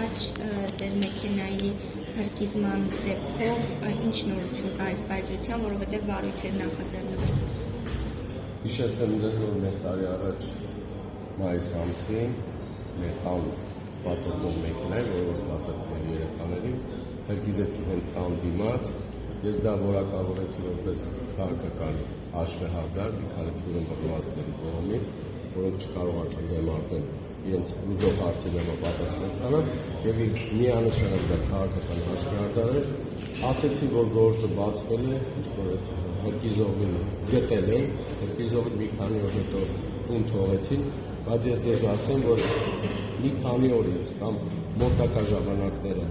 առաջ ձեր մեքենայի հրկիզման դեպքով ինչ նորություն կա այս պայծրության, որովհետև վարույթ էր նախաձեռնվել։ Հիշեցնեմ ձեզ, որ մեկ տարի առաջ մայիս ամսին մեր տան սպասարկող մեքենայի, որը սպասարկում էր երեխաներին, հրկիզեցի հենց տան դիմաց։ Ես դա որակավորեցի որպես քաղաքական հաշվեհարդար մի քանի թուրմ բռնվածների կողմից, որոնք չկարողացան դեմարտել իրենց ուզող հարցերով պատասխան ստանալ, եւ միանշանակ դա քաղաքական հաշվեհարդար էր։ Ասեցի, որ գործը բացվել է, ինչ-որ հրկիզողին գտել են, հրկիզողին մի քանի օր հետո տուն թողեցին, բայց ես ձեզ ասեմ, որ մի քանի օրից կամ մոտակա ժամանակները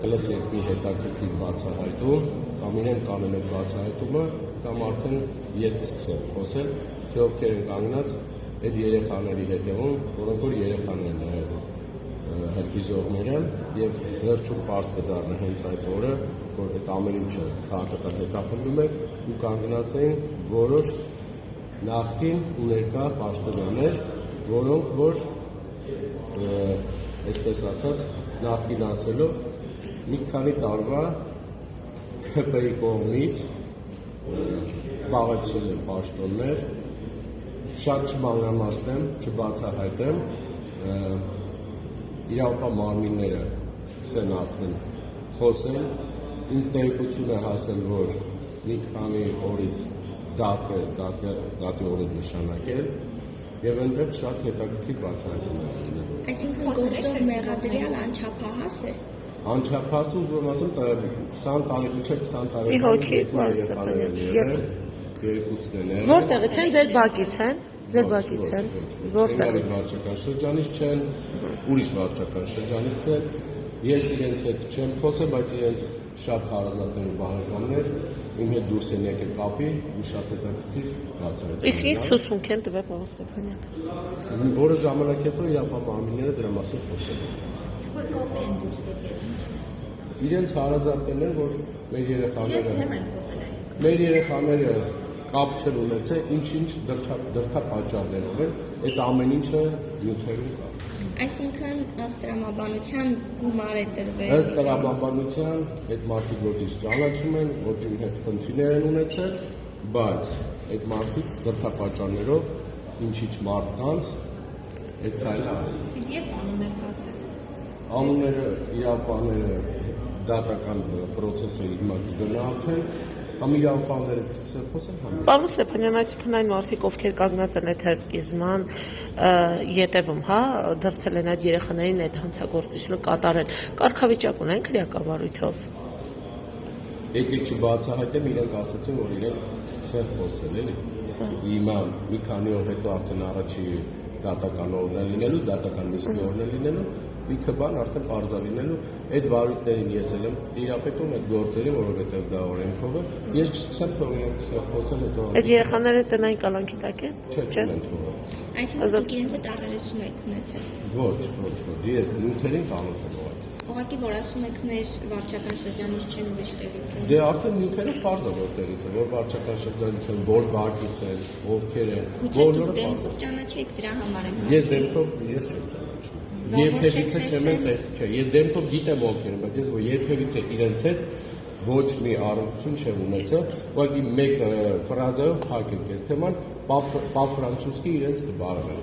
կլսեք մի հետաքրքիր բացահայտում, կամ իրեն կանեն այդ բացահայտումը, կամ արդեն ես կսկսեմ խոսել, թե ովքեր են կանգնած այդ երեխաների հետևում, որոնք որ երեխաներն են հրկիզողները, եւ վերջում պարզ կդառնա հենց այդ օրը, որ այդ ամեն ինչը քաղաքական հետապնդում է ու կանգնած էին որոշ նախկին ու ներկա պաշտոնյաներ, որոնք որ այսպես ասած նախկին ասելով մի քանի տարվա ԿՊ-ի կողմից զբաղեցրել են պաշտոններ, շատ չմանրամասնեմ, չբացահայտեմ, իրավապահ մարմինները սկսեն արդեն խոսել, ինձ տեղեկություն է հասել, որ մի քանի օրից դատի օրեր նշանակել, եւ այնտեղ շատ հետաքրքիր բացահայտումներ են։ Այսինքն գործող մեղադրյալ անչափահաս է։ Անչափահաս ուզում ասեմ 20 տարի, մինչև 20 տարի երկուսն են։ Որտեղից են, ձեր բակից են։ Ձեր բակից են։ Որտեղից վարչական շրջանից չեն, ուրիշ վարչական շրջանից են։ Ես իրենց հետ չեմ խոսել, բայց իրենց շատ հարազատ են բանականներ, իմ հետ դուրս են եկել կապի, ու շատ հետաքրքիր բացահայտում։ Իսկ ինչ ցուցմունք են տվել Պողոս Ստեփանյան։ Որը ժամանակ հետո իրավապահ մարմինները դրա մասին խոսել են։ Որ կապի են դուրս եկել։ Իրենց հարազատներն են, որ մեր երեխաները կապ չեն ունեցել, ինչ դրդապատճառներով են, այդ ամեն ինչը նյութերում կա։ Այսինքն ըստ տրամաբանության գումար է տրվել։ Ըստ տրամաբանության այդ մարդիկ ոչինչ ճանաչում են, ոչինչ հետ խնդիրներ են ունեցել, բայց այդ մարդիկ դրդապատճառներով ինչ-ինչ մարդկանց այդ քայլը արել։ Իսկ երբ անուններ կասել։ Անունները իրավապահները դատական process-ը հիմա կգնա արդեն, համ իրավապահները սկսել խոսել համ։ Պարոն Ստեփանյան, այսինքն այն մարդիկ, ովքեր կանգնած են այդ հրկիզման ետևում, հա, դրդել են այդ երեխաներին այդ հանցագործությունը կատարել, կարգավիճակ ունեն քրեակավարույթով։ Եկեք չբացահայտեմ, իրենք ասացին, որ իրենք սկսեն խոսել, էլի։ Հիմա մի քանի օր հետո արդեն առաջի դատական օրն է լինելու, դատական նիստի օրն է լինելու, լիքը բան արդեն պարզա լինելու, այդ վարույթներին ես եմ տիրապետում այդ գործերին, որովհետև դա օրենքով է, ես չսկսեմ թող իրենք խոսել հետո։ Այդ երեխաները տնային կալանքի տակ են։ Չեն թողը։ Այսինքն դուք իրենց հետ առերեսում եք ունեցել։ Ոչ, ես նյութերին ծանոթ եմ ուղղակի։ Ուղղակի որ ասում եք մեր վարչական շրջանից չեն ուրիշ տեղից են։ Դե արդեն նյութերը պարզ է որտեղից է, որ վարչական շրջանից են, որ բակից են, ովքեր են, բոլորը պարզ է։ Ճանաչեք դրա համար եմ։ Ես դեմքով ես չեմ ճանաչում։ Երբևիցե չեմ տեսել, չէ, ես դեմքով գիտեմ ովքեր են, բայց ես որ երբևիցե իրենց հետ ոչ մի առողջություն չեմ ունեցել, ուղղակի մեկ ֆրազայով փակենք այս թեման, պա ֆրանցուսկի իրենց կբարևեն։